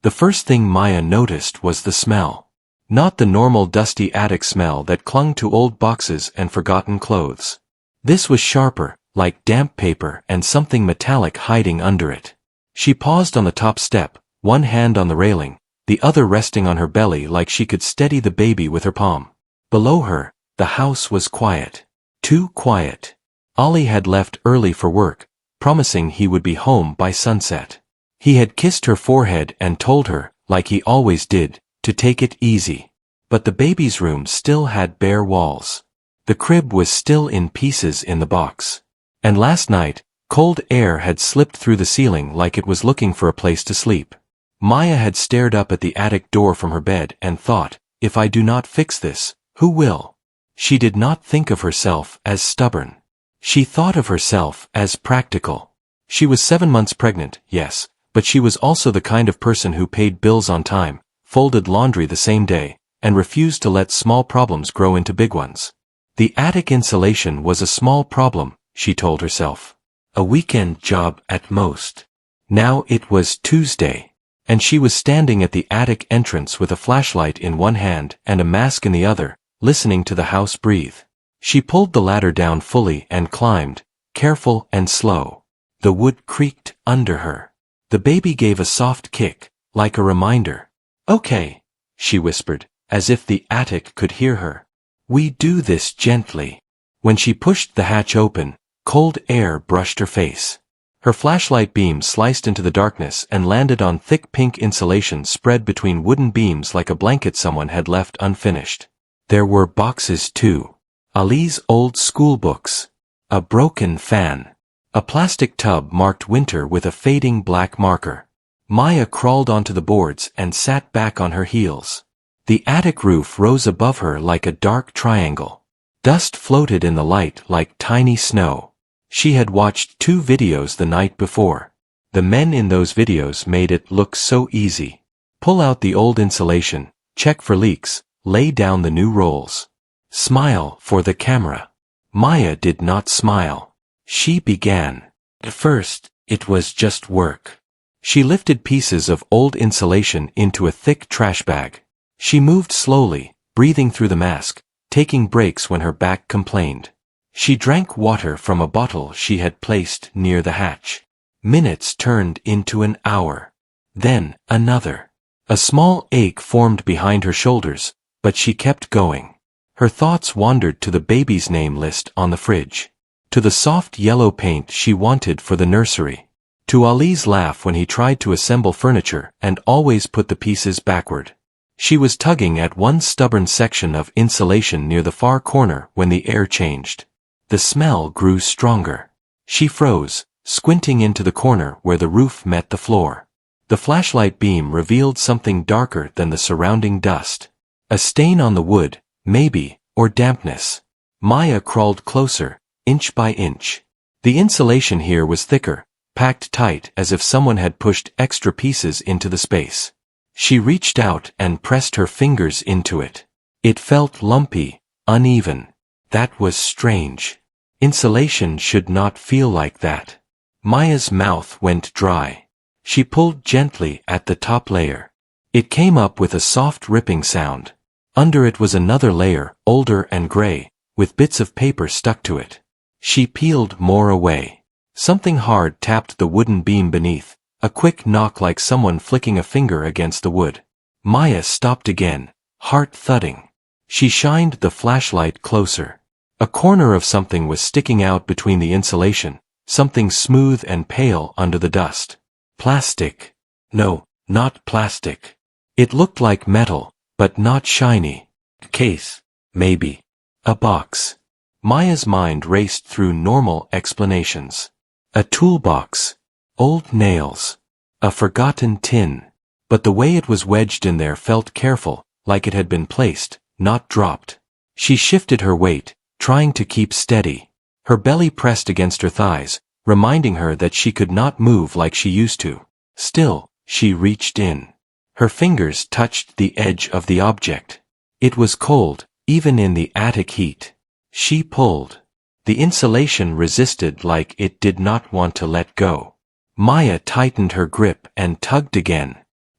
The first thing Maya noticed was the smell. Not the normal dusty attic smell that clung to old boxes and forgotten clothes. This was sharper, like damp paper and something metallic hiding under it. She paused on the top step, one hand on the railing, the other resting on her belly like she could steady the baby with her palm. Below her, the house was quiet. Too quiet. Ali had left early for work, promising he would be home by sunset. He had kissed her forehead and told her, like he always did, to take it easy. But the baby's room still had bare walls. The crib was still in pieces in the box. And last night, cold air had slipped through the ceiling like it was looking for a place to sleep. Maya had stared up at the attic door from her bed and thought, if I do not fix this, who will? She did not think of herself as stubborn. She thought of herself as practical. She was 7 months pregnant, yes, but she was also the kind of person who paid bills on time, folded laundry the same day, and refused to let small problems grow into big ones. The attic insulation was a small problem, she told herself. A weekend job at most. Now it was Tuesday, and she was standing at the attic entrance with a flashlight in one hand and a mask in the other, listening to the house breathe. She pulled the ladder down fully and climbed, careful and slow. The wood creaked under her. The baby gave a soft kick, like a reminder. Okay, she whispered, as if the attic could hear her. We do this gently. When she pushed the hatch open, cold air brushed her face. Her flashlight beam sliced into the darkness and landed on thick pink insulation spread between wooden beams like a blanket someone had left unfinished. There were boxes too. Ali's old school books. A broken fan. A plastic tub marked winter with a fading black marker. Maya crawled onto the boards and sat back on her heels. The attic roof rose above her like a dark triangle. Dust floated in the light like tiny snow. She had watched 2 videos the night before. The men in those videos made it look so easy. Pull out the old insulation, check for leaks, lay down the new rolls. Smile for the camera. Maya did not smile. She began. At first, it was just work. She lifted pieces of old insulation into a thick trash bag. She moved slowly, breathing through the mask, taking breaks when her back complained. She drank water from a bottle she had placed near the hatch. Minutes turned into an hour. Then, another. A small ache formed behind her shoulders, but she kept going. Her thoughts wandered to the baby's name list on the fridge. To the soft yellow paint she wanted for the nursery. To Ali's laugh when he tried to assemble furniture and always put the pieces backward. She was tugging at one stubborn section of insulation near the far corner when the air changed. The smell grew stronger. She froze, squinting into the corner where the roof met the floor. The flashlight beam revealed something darker than the surrounding dust. A stain on the wood, maybe, or dampness. Maya crawled closer, inch by inch. The insulation here was thicker, packed tight as if someone had pushed extra pieces into the space. She reached out and pressed her fingers into it. It felt lumpy, uneven. That was strange. Insulation should not feel like that. Maya's mouth went dry. She pulled gently at the top layer. It came up with a soft ripping sound. Under it was another layer, older and gray, with bits of paper stuck to it. She peeled more away. Something hard tapped the wooden beam beneath, a quick knock like someone flicking a finger against the wood. Maya stopped again, heart thudding. She shined the flashlight closer. A corner of something was sticking out between the insulation, something smooth and pale under the dust. Plastic. No, not plastic. It looked like metal, but not shiny. Case. Maybe. A box. Maya's mind raced through normal explanations. A toolbox. Old nails. A forgotten tin. But the way it was wedged in there felt careful, like it had been placed, not dropped. She shifted her weight, trying to keep steady. Her belly pressed against her thighs, reminding her that she could not move like she used to. Still, she reached in. Her fingers touched the edge of the object. It was cold, even in the attic heat. She pulled. The insulation resisted like it did not want to let go. Maya tightened her grip and tugged again.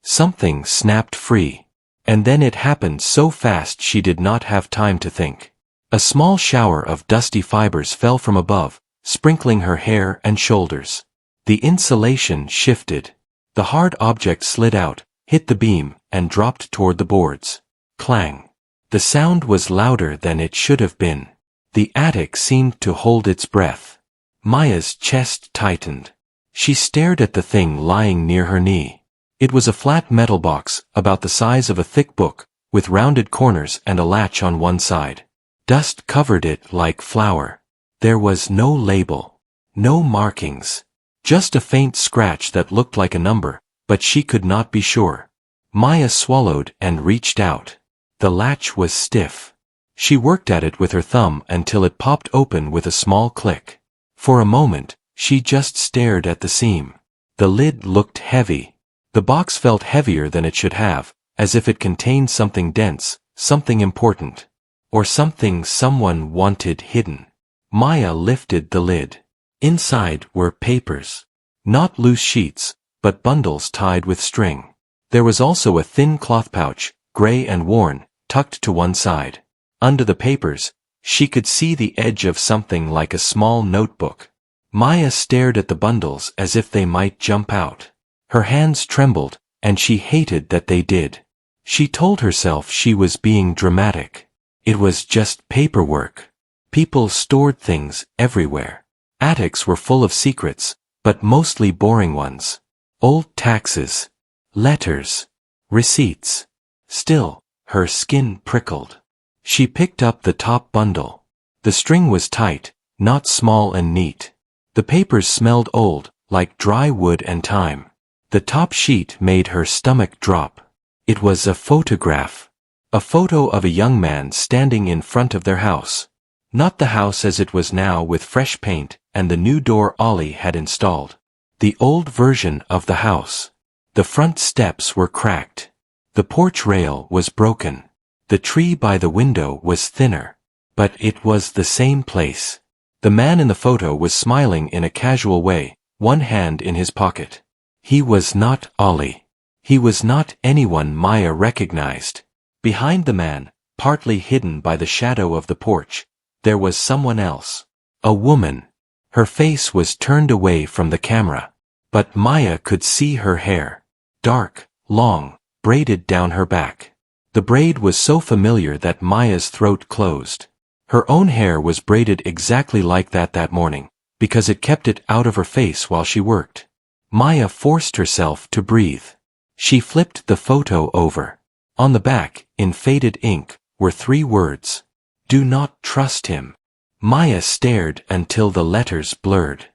Something snapped free. And then it happened so fast she did not have time to think. A small shower of dusty fibers fell from above, sprinkling her hair and shoulders. The insulation shifted. The hard object slid out, hit the beam, and dropped toward the boards. Clang. The sound was louder than it should have been. The attic seemed to hold its breath. Maya's chest tightened. She stared at the thing lying near her knee. It was a flat metal box, about the size of a thick book, with rounded corners and a latch on one side. Dust covered it like flour. There was no label. No markings. Just a faint scratch that looked like a number, but she could not be sure. Maya swallowed and reached out. The latch was stiff. She worked at it with her thumb until it popped open with a small click. For a moment, she just stared at the seam. The lid looked heavy. The box felt heavier than it should have, as if it contained something dense, something important. Or something someone wanted hidden. Maya lifted the lid. Inside were papers. Not loose sheets, but bundles tied with string. There was also a thin cloth pouch, gray and worn, tucked to one side. Under the papers, she could see the edge of something like a small notebook. Maya stared at the bundles as if they might jump out. Her hands trembled, and she hated that they did. She told herself she was being dramatic. It was just paperwork. People stored things everywhere. Attics were full of secrets, but mostly boring ones. Old taxes, letters, receipts. Still, her skin prickled. She picked up the top bundle. The string was tight, not small and neat. The papers smelled old, like dry wood and time. The top sheet made her stomach drop. It was a photograph. A photo of a young man standing in front of their house. Not the house as it was now with fresh paint and the new door Ollie had installed. The old version of the house. The front steps were cracked. The porch rail was broken. The tree by the window was thinner. But it was the same place. The man in the photo was smiling in a casual way, one hand in his pocket. He was not Ollie. He was not anyone Maya recognized. Behind the man, partly hidden by the shadow of the porch, there was someone else. A woman. Her face was turned away from the camera. But Maya could see her hair. Dark, long, braided down her back. The braid was so familiar that Maya's throat closed. Her own hair was braided exactly like that morning, because it kept it out of her face while she worked. Maya forced herself to breathe. She flipped the photo over. On the back, in faded ink, were 3 words. Do not trust him. Maya stared until the letters blurred.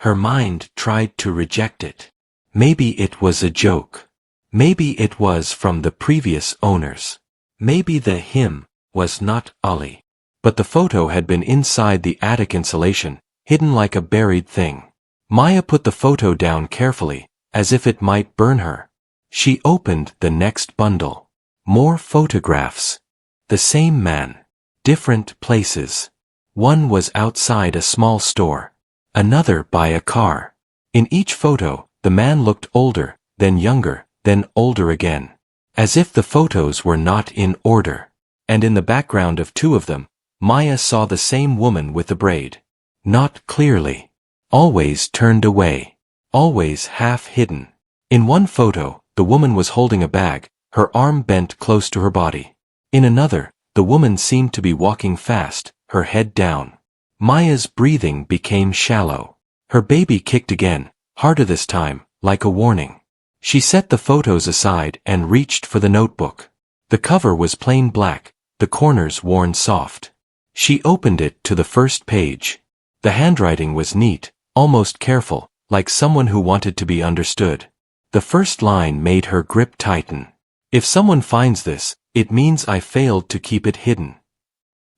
Her mind tried to reject it. Maybe it was a joke. Maybe it was from the previous owners. Maybe the him was not Ollie. But the photo had been inside the attic insulation, hidden like a buried thing. Maya put the photo down carefully, as if it might burn her. She opened the next bundle. More photographs. The same man. Different places. One was outside a small store. Another by a car. In each photo, the man looked older, then younger, then older again. As if the photos were not in order. And in the background of 2 of them, Maya saw the same woman with the braid. Not clearly. Always turned away. Always half hidden. In one photo, the woman was holding a bag, her arm bent close to her body. In another, the woman seemed to be walking fast, her head down. Maya's breathing became shallow. Her baby kicked again, harder this time, like a warning. She set the photos aside and reached for the notebook. The cover was plain black, the corners worn soft. She opened it to the first page. The handwriting was neat, almost careful, like someone who wanted to be understood. The first line made her grip tighten. If someone finds this, it means I failed to keep it hidden.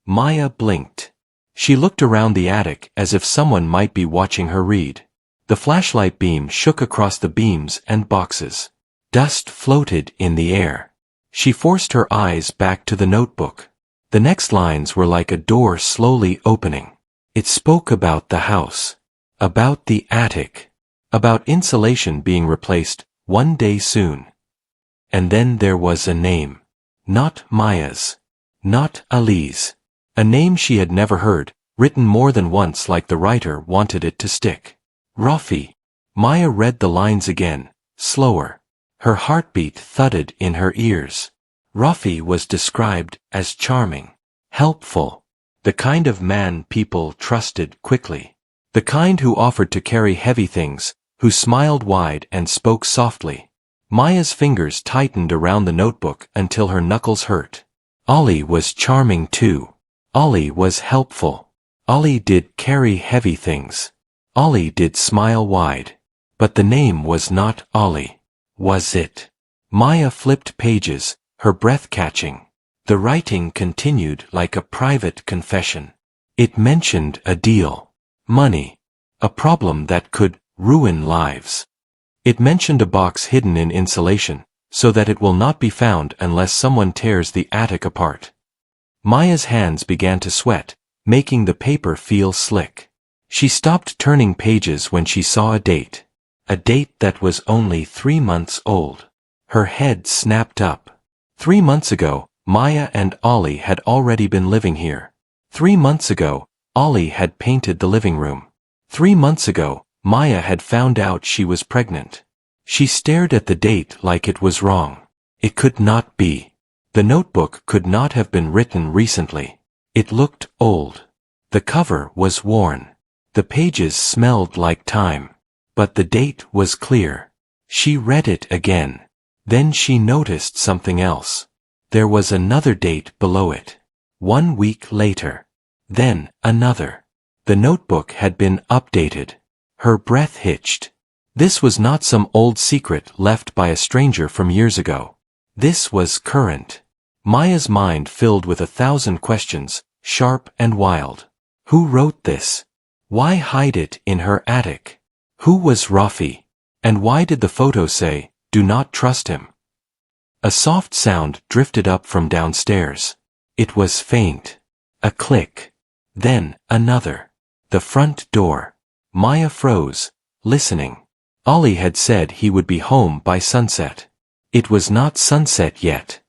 Maya blinked. She looked around the attic as if someone might be watching her read. The flashlight beam shook across the beams and boxes. Dust floated in the air. She forced her eyes back to the notebook. The next lines were like a door slowly opening. It spoke about the house. About the attic. About insulation being replaced one day soon. And then there was a name. Not Maya's. Not Ali's. A name she had never heard, written more than once like the writer wanted it to stick. Rafi. Maya read the lines again, slower. Her heartbeat thudded in her ears. Rafi was described as charming, helpful, the kind of man people trusted quickly, the kind who offered to carry heavy things, who smiled wide and spoke softly. Maya's fingers tightened around the notebook until her knuckles hurt. Ali was charming too. Ali was helpful. Ali did carry heavy things. Ali did smile wide. But the name was not Ali. Was it? Maya flipped pages, her breath catching. The writing continued like a private confession. It mentioned a deal. Money. A problem that could ruin lives. It mentioned a box hidden in insulation, so that it will not be found unless someone tears the attic apart. Maya's hands began to sweat, making the paper feel slick. She stopped turning pages when she saw a date. A date that was only 3 months old. Her head snapped up. 3 months ago, Maya and Ali had already been living here. 3 months ago, Ali had painted the living room. 3 months ago, Maya had found out she was pregnant. She stared at the date like it was wrong. It could not be. The notebook could not have been written recently. It looked old. The cover was worn. The pages smelled like time. But the date was clear. She read it again. Then she noticed something else. There was another date below it. 1 week later. Then another. The notebook had been updated. Her breath hitched. This was not some old secret left by a stranger from years ago. This was current. Maya's mind filled with 1,000 questions, sharp and wild. Who wrote this? Why hide it in her attic? Who was Rafi? And why did the photo say, "Do not trust him"? A soft sound drifted up from downstairs. It was faint. A click. Then another. The front door. Maya froze, listening. Ali had said he would be home by sunset. It was not sunset yet.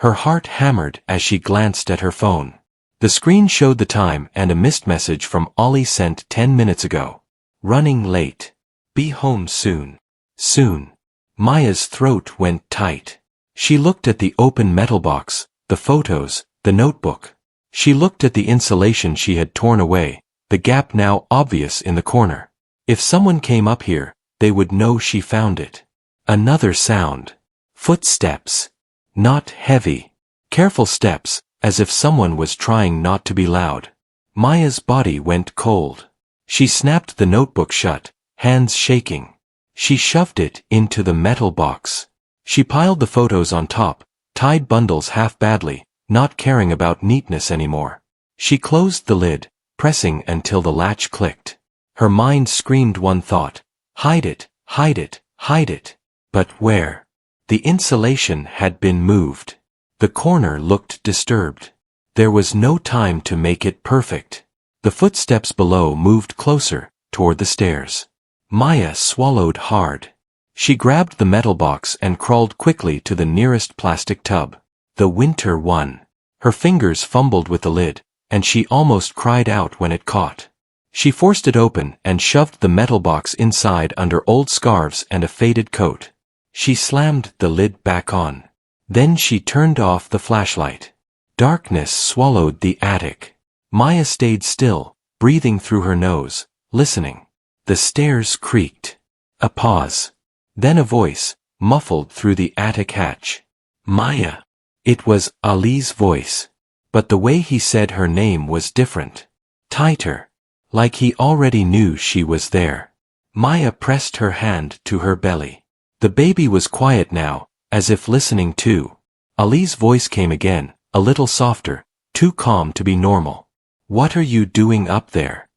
Her heart hammered as she glanced at her phone. The screen showed the time and a missed message from Ali sent 10 minutes ago. Running late. Be home soon. Soon. Maya's throat went tight. She looked at the open metal box, the photos, the notebook. She looked at the insulation she had torn away, the gap now obvious in the corner. If someone came up here, they would know she found it. Another sound. Footsteps. Not heavy. Careful steps, as if someone was trying not to be loud. Maya's body went cold. She snapped the notebook shut, hands shaking. She shoved it into the metal box. She piled the photos on top, tied bundles half badly, not caring about neatness anymore. She closed the lid, pressing until the latch clicked. Her mind screamed one thought. Hide it, hide it, hide it. But where? The insulation had been moved. The corner looked disturbed. There was no time to make it perfect. The footsteps below moved closer, toward the stairs. Maya swallowed hard. She grabbed the metal box and crawled quickly to the nearest plastic tub. The winter one. Her fingers fumbled with the lid, and she almost cried out when it caught. She forced it open and shoved the metal box inside under old scarves and a faded coat. She slammed the lid back on. Then she turned off the flashlight. Darkness swallowed the attic. Maya stayed still, breathing through her nose, listening. The stairs creaked. A pause. Then a voice, muffled through the attic hatch. Maya. It was Ali's voice. But the way he said her name was different. Tighter. Like he already knew she was there. Maya pressed her hand to her belly. The baby was quiet now, as if listening too. Ali's voice came again, a little softer, too calm to be normal. What are you doing up there?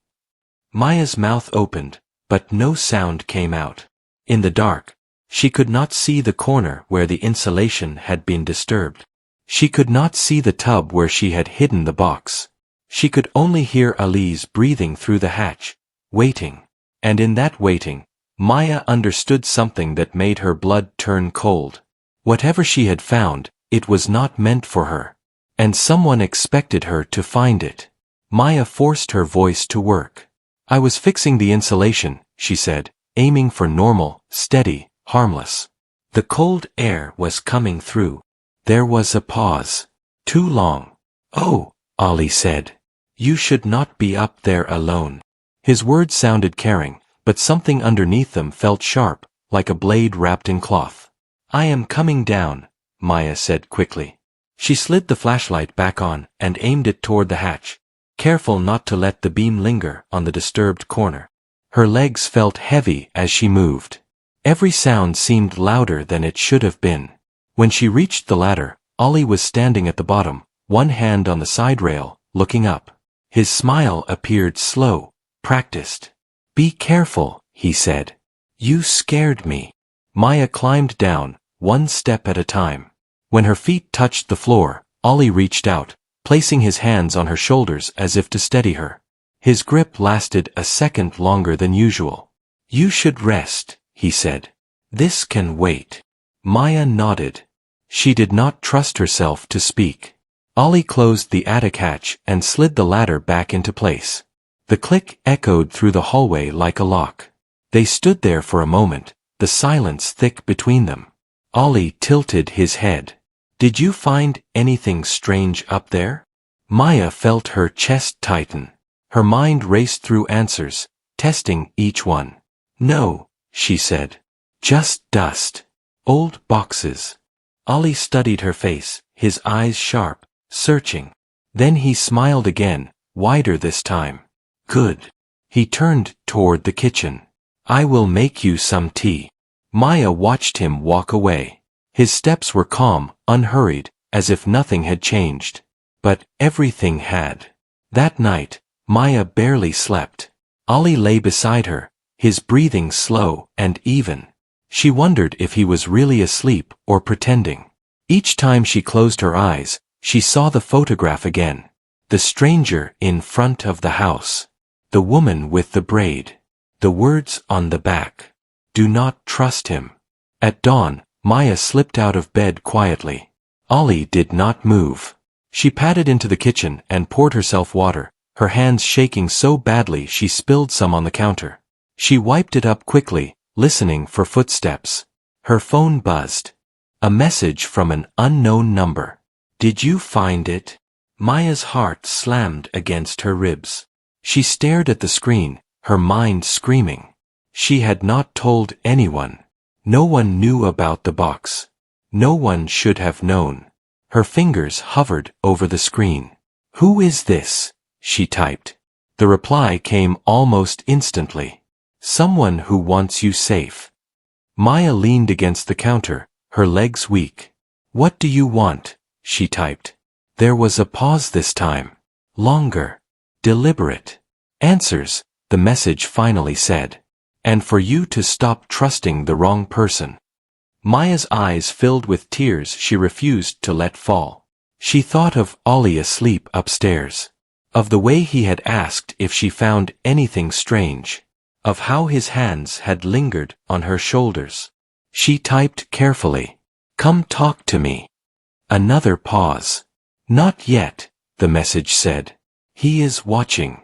Maya's mouth opened, but no sound came out. In the dark, she could not see the corner where the insulation had been disturbed. She could not see the tub where she had hidden the box. She could only hear Ali's breathing through the hatch, waiting. And in that waiting, Maya understood something that made her blood turn cold. Whatever she had found, it was not meant for her. And someone expected her to find it. Maya forced her voice to work. I was fixing the insulation, she said, aiming for normal, steady, harmless. The cold air was coming through. There was a pause. Too long. Oh, Ollie said. You should not be up there alone. His words sounded caring, but something underneath them felt sharp, like a blade wrapped in cloth. I am coming down, Maya said quickly. She slid the flashlight back on and aimed it toward the hatch, careful not to let the beam linger on the disturbed corner. Her legs felt heavy as she moved. Every sound seemed louder than it should have been. When she reached the ladder, Ollie was standing at the bottom, one hand on the side rail, looking up. His smile appeared slow, practiced. Be careful, he said. You scared me. Maya climbed down, one step at a time. When her feet touched the floor, Ollie reached out, placing his hands on her shoulders as if to steady her. His grip lasted a second longer than usual. You should rest, he said. This can wait. Maya nodded. She did not trust herself to speak. Ollie closed the attic hatch and slid the ladder back into place. The click echoed through the hallway like a lock. They stood there for a moment, the silence thick between them. Ollie tilted his head. Did you find anything strange up there? Maya felt her chest tighten. Her mind raced through answers, testing each one. No, she said. Just dust. Old boxes. Ollie studied her face, his eyes sharp, searching. Then he smiled again, wider this time. Good. He turned toward the kitchen. I will make you some tea. Maya watched him walk away. His steps were calm, unhurried, as if nothing had changed. But everything had. That night, Maya barely slept. Ollie lay beside her, his breathing slow and even. She wondered if he was really asleep or pretending. Each time she closed her eyes, she saw the photograph again. The stranger in front of the house. The woman with the braid. The words on the back. Do not trust him. At dawn, Maya slipped out of bed quietly. Ollie did not move. She padded into the kitchen and poured herself water, her hands shaking so badly she spilled some on the counter. She wiped it up quickly, listening for footsteps. Her phone buzzed. A message from an unknown number. Did you find it? Maya's heart slammed against her ribs. She stared at the screen, her mind screaming. She had not told anyone. No one knew about the box. No one should have known. Her fingers hovered over the screen. Who is this? She typed. The reply came almost instantly. Someone who wants you safe. Maya leaned against the counter, her legs weak. What do you want? She typed. There was a pause this time. Longer. Deliberate. Answers, the message finally said. And for you to stop trusting the wrong person. Maya's eyes filled with tears she refused to let fall. She thought of Ollie asleep upstairs. Of the way he had asked if she found anything strange. Of how his hands had lingered on her shoulders. She typed carefully. Come talk to me. Another pause. Not yet, the message said. He is watching.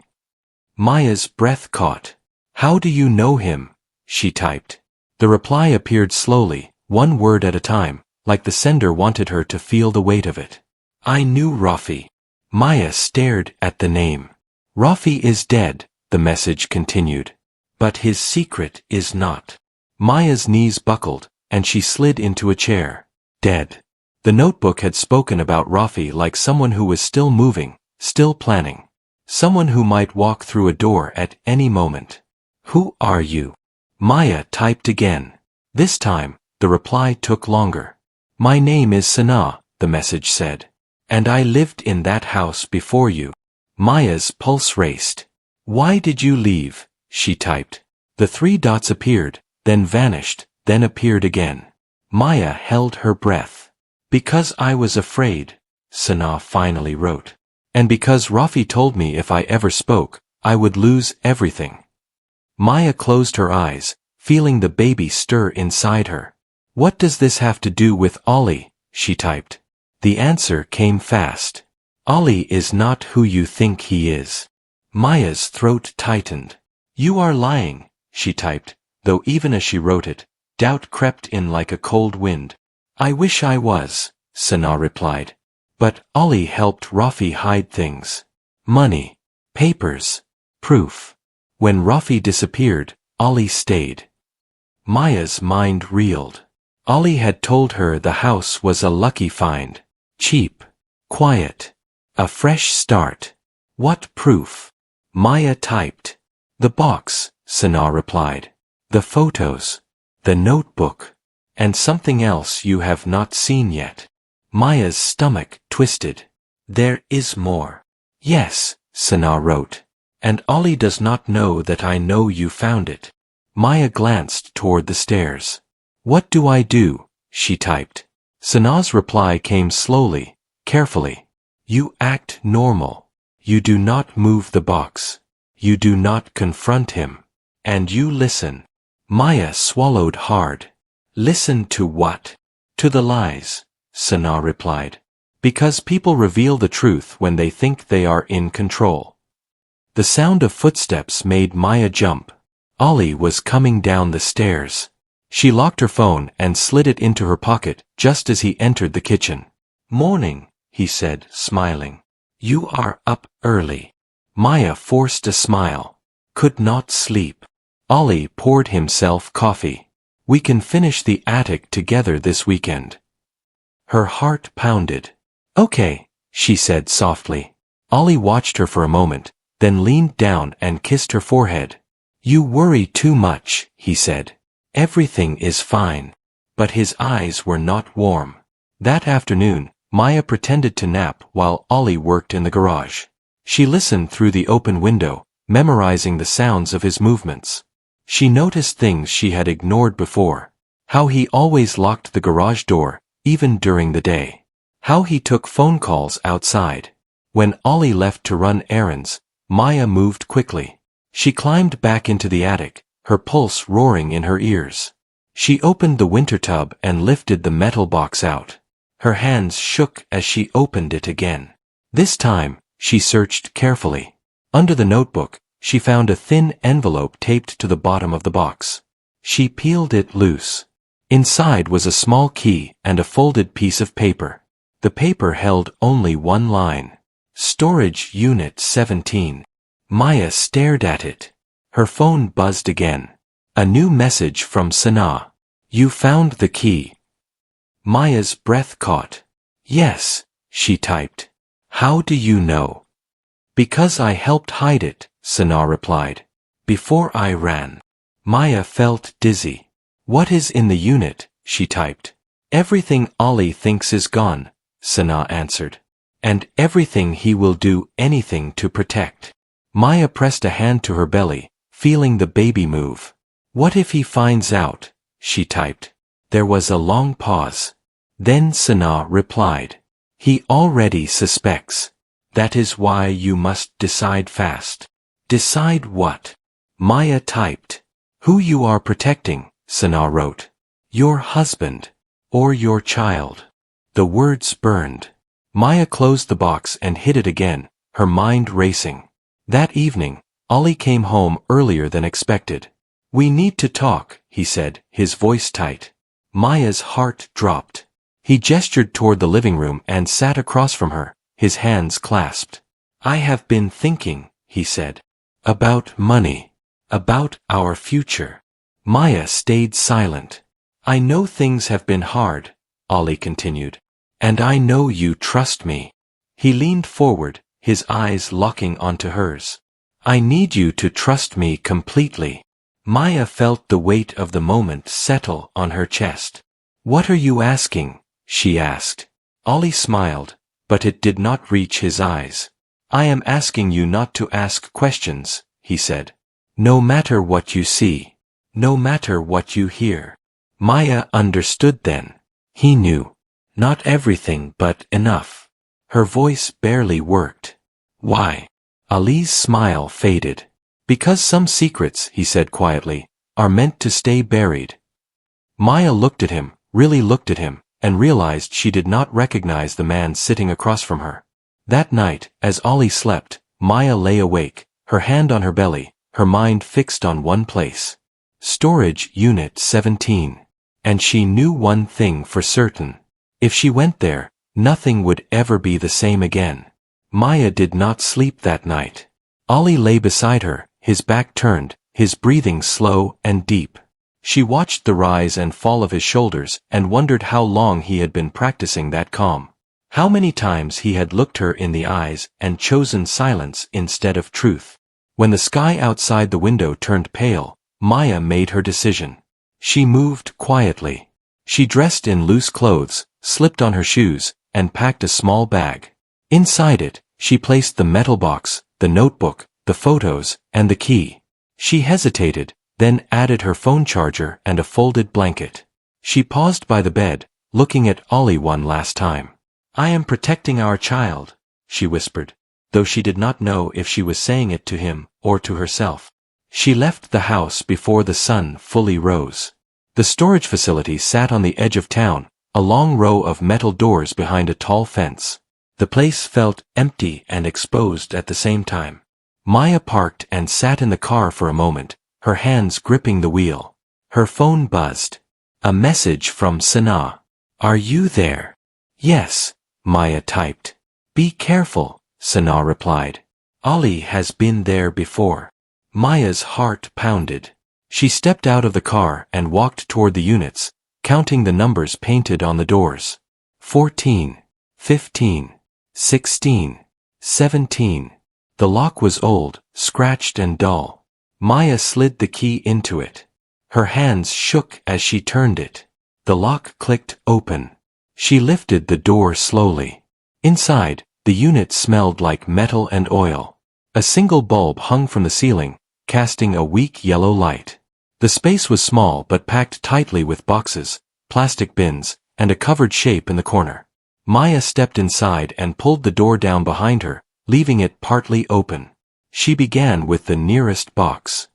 Maya's breath caught. How do you know him? She typed. The reply appeared slowly, one word at a time, like the sender wanted her to feel the weight of it. I knew Rafi. Maya stared at the name. Rafi is dead, the message continued. But his secret is not. Maya's knees buckled, and she slid into a chair. Dead. The notebook had spoken about Rafi like someone who was still moving, still planning. Someone who might walk through a door at any moment. Who are you? Maya typed again. This time, the reply took longer. My name is Sana, the message said. And I lived in that house before you. Maya's pulse raced. Why did you leave? She typed. The 3 dots appeared, then vanished, then appeared again. Maya held her breath. Because I was afraid, Sana finally wrote. And because Rafi told me if I ever spoke, I would lose everything. Maya closed her eyes, feeling the baby stir inside her. What does this have to do with Ollie? She typed. The answer came fast. Ollie is not who you think he is. Maya's throat tightened. You are lying, she typed, though even as she wrote it, doubt crept in like a cold wind. I wish I was, Sana replied. But Ollie helped Rafi hide things. Money, papers, proof. When Rafi disappeared, Ollie stayed. Maya's mind reeled. Ollie had told her the house was a lucky find. Cheap. Quiet. A fresh start. What proof? Maya typed. The box, Sana replied. The photos. The notebook. And something else you have not seen yet. Maya's stomach twisted. There is more. Yes, Sana wrote. And Ollie does not know that I know you found it. Maya glanced toward the stairs. What do I do? She typed. Sana's reply came slowly, carefully. You act normal. You do not move the box. You do not confront him. And you listen. Maya swallowed hard. Listen to what? To the lies, Sana replied. Because people reveal the truth when they think they are in control. The sound of footsteps made Maya jump. Ollie was coming down the stairs. She locked her phone and slid it into her pocket just as he entered the kitchen. Morning, he said, smiling. You are up early. Maya forced a smile. Could not sleep. Ollie poured himself coffee. We can finish the attic together this weekend. Her heart pounded. Okay, she said softly. Ollie watched her for a moment, then leaned down and kissed her forehead. You worry too much, he said. Everything is fine. But his eyes were not warm. That afternoon, Maya pretended to nap while Ollie worked in the garage. She listened through the open window, memorizing the sounds of his movements. She noticed things she had ignored before. How he always locked the garage door, even during the day. How he took phone calls outside. When Ollie left to run errands, Maya moved quickly. She climbed back into the attic, her pulse roaring in her ears. She opened the winter tub and lifted the metal box out. Her hands shook as she opened it again. This time, she searched carefully. Under the notebook, she found a thin envelope taped to the bottom of the box. She peeled it loose. Inside was a small key and a folded piece of paper. The paper held only one line. Storage Unit 17. Maya stared at it. Her phone buzzed again. A new message from Sana. You found the key. Maya's breath caught. Yes, she typed. How do you know? Because I helped hide it, Sana replied. Before I ran. Maya felt dizzy. What is in the unit? She typed. Everything Ollie thinks is gone, Sana answered. And everything he will do anything to protect. Maya pressed a hand to her belly, feeling the baby move. What if he finds out? She typed. There was a long pause. Then Sana replied. He already suspects. That is why you must decide fast. Decide what? Maya typed. Who you are protecting, Sana wrote. Your husband. Or your child. The words burned. Maya closed the box and hid it again, her mind racing. That evening, Ollie came home earlier than expected. We need to talk, he said, his voice tight. Maya's heart dropped. He gestured toward the living room and sat across from her, his hands clasped. I have been thinking, he said. About money. About our future. Maya stayed silent. I know things have been hard, Ollie continued. And I know you trust me. He leaned forward, his eyes locking onto hers. I need you to trust me completely. Maya felt the weight of the moment settle on her chest. What are you asking? She asked. Ollie smiled, but it did not reach his eyes. I am asking you not to ask questions, he said. No matter what you see. No matter what you hear. Maya understood then. He knew. Not everything but enough. Her voice barely worked. Why? Ali's smile faded. Because some secrets, he said quietly, are meant to stay buried. Maya looked at him, really looked at him, and realized she did not recognize the man sitting across from her. That night, as Ollie slept, Maya lay awake, her hand on her belly, her mind fixed on one place. Storage Unit 17. And she knew one thing for certain. If she went there, nothing would ever be the same again. Maya did not sleep that night. Ollie lay beside her, his back turned, his breathing slow and deep. She watched the rise and fall of his shoulders and wondered how long he had been practicing that calm. How many times he had looked her in the eyes and chosen silence instead of truth. When the sky outside the window turned pale, Maya made her decision. She moved quietly. She dressed in loose clothes, slipped on her shoes, and packed a small bag. Inside it, she placed the metal box, the notebook, the photos, and the key. She hesitated, then added her phone charger and a folded blanket. She paused by the bed, looking at Ollie one last time. "I am protecting our child," she whispered, though she did not know if she was saying it to him or to herself. She left the house before the sun fully rose. The storage facility sat on the edge of town, a long row of metal doors behind a tall fence. The place felt empty and exposed at the same time. Maya parked and sat in the car for a moment, her hands gripping the wheel. Her phone buzzed. A message from Sanaa. "Are you there?" "Yes," Maya typed. "Be careful," Sanaa replied. "Ollie has been there before." Maya's heart pounded. She stepped out of the car and walked toward the units, counting the numbers painted on the doors. 14, 15, 16, 17. The lock was old, scratched and dull. Maya slid the key into it. Her hands shook as she turned it. The lock clicked open. She lifted the door slowly. Inside, the unit smelled like metal and oil. A single bulb hung from the ceiling, casting a weak yellow light. The space was small but packed tightly with boxes, plastic bins, and a covered shape in the corner. Maya stepped inside and pulled the door down behind her, leaving it partly open. She began with the nearest box.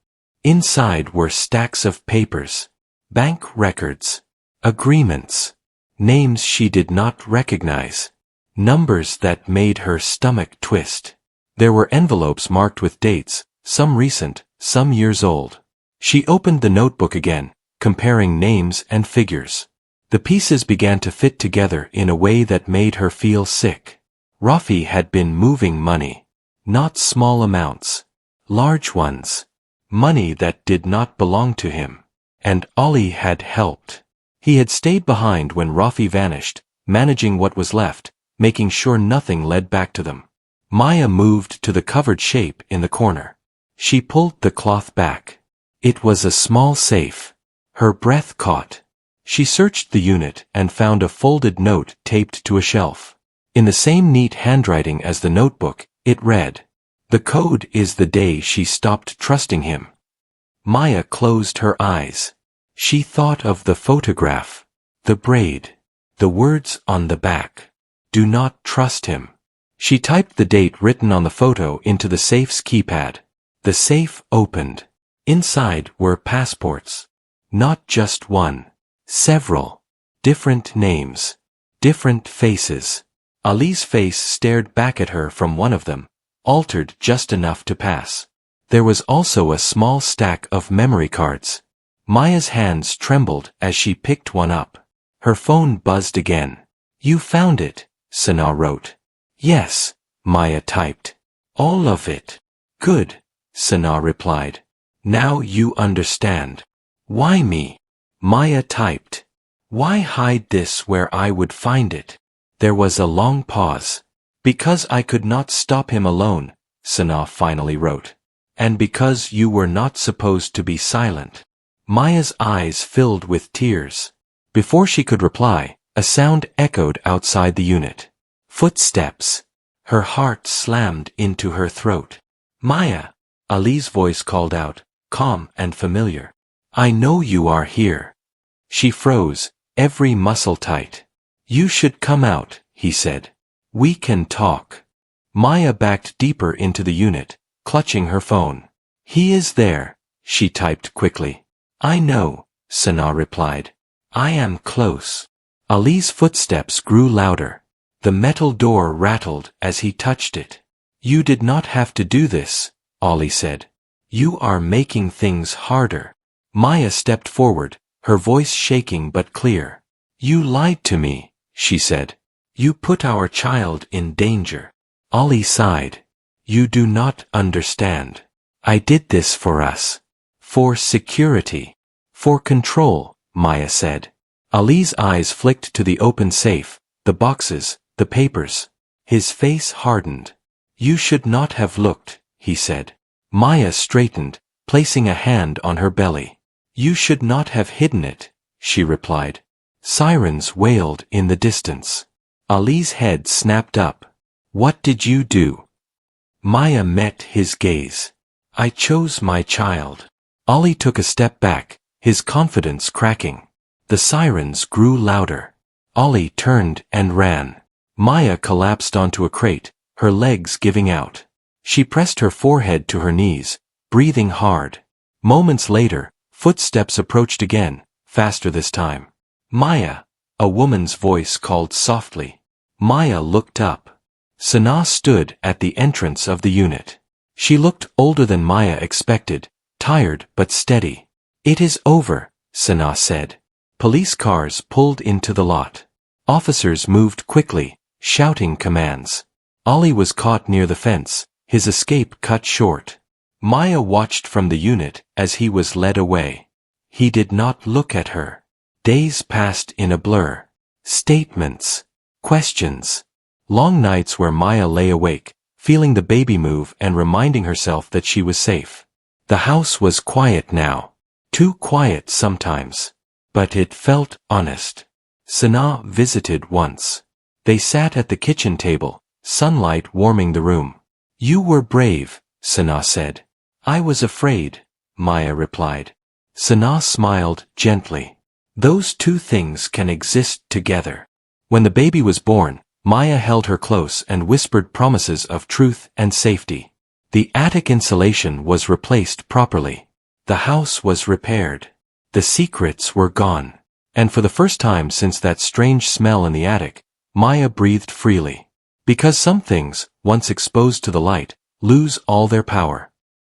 Inside were stacks of papers, bank records, agreements, names she did not recognize, numbers that made her stomach twist. There were envelopes marked with dates, some recent, some years old. She opened the notebook again, comparing names and figures. The pieces began to fit together in a way that made her feel sick. Rafi had been moving money. Not small amounts. Large ones. Money that did not belong to him. And Ollie had helped. He had stayed behind when Rafi vanished, managing what was left, making sure nothing led back to them. Maya moved to the covered shape in the corner. She pulled the cloth back. It was a small safe. Her breath caught. She searched the unit and found a folded note taped to a shelf. In the same neat handwriting as the notebook, it read, "The code is the day she stopped trusting him." Maya closed her eyes. She thought of the photograph, the braid, the words on the back. "Do not trust him." She typed the date written on the photo into the safe's keypad. The safe opened. Inside were passports. Not just one. Several. Different names. Different faces. Ali's face stared back at her from one of them, altered just enough to pass. There was also a small stack of memory cards. Maya's hands trembled as she picked one up. Her phone buzzed again. "You found it," Sanaa wrote. "Yes," Maya typed. "All of it." "Good," Sanaa replied. "Now you understand." "Why me?" Maya typed. "Why hide this where I would find it?" There was a long pause. "Because I could not stop him alone," Sanaa finally wrote. "And because you were not supposed to be silent." Maya's eyes filled with tears. Before she could reply, a sound echoed outside the unit. Footsteps. Her heart slammed into her throat. "Maya," Ali's voice called out, calm and familiar. "I know you are here." She froze, every muscle tight. "You should come out," he said. "We can talk." Maya backed deeper into the unit, clutching her phone. "He is there," she typed quickly. "I know," Sanaa replied. I am close. Ali's footsteps grew louder. The metal door rattled as he touched it. You did not have to do this, Ali said. You are making things harder. Maya stepped forward, her voice shaking but clear. You lied to me, she said. You put our child in danger. Ali sighed. You do not understand. I did this for us. For security. For control, Maya said. Ali's eyes flicked to the open safe, the boxes, the papers. His face hardened. You should not have looked, he said. Maya straightened, placing a hand on her belly. You should not have hidden it, she replied. Sirens wailed in the distance. Ali's head snapped up. What did you do? Maya met his gaze. I chose my child. Ali took a step back, his confidence cracking. The sirens grew louder. Ali turned and ran. Maya collapsed onto a crate, her legs giving out. She pressed her forehead to her knees, breathing hard. Moments later, footsteps approached again, faster this time. Maya, a woman's voice called softly. Maya looked up. Sana stood at the entrance of the unit. She looked older than Maya expected, tired but steady. It is over, Sana said. Police cars pulled into the lot. Officers moved quickly, shouting commands. Ali was caught near the fence, his escape cut short. Maya watched from the unit as he was led away. He did not look at her. Days passed in a blur. Statements. Questions. Long nights where Maya lay awake, feeling the baby move and reminding herself that she was safe. The house was quiet now. Too quiet sometimes. But it felt honest. Sana visited once. They sat at the kitchen table, sunlight warming the room. You were brave, Sana said. I was afraid, Maya replied. Sana smiled gently. Those two things can exist together. When the baby was born, Maya held her close and whispered promises of truth and safety. The attic insulation was replaced properly. The house was repaired. The secrets were gone. And for the first time since that strange smell in the attic, Maya breathed freely. Because some things, once exposed to the light, lose all their power.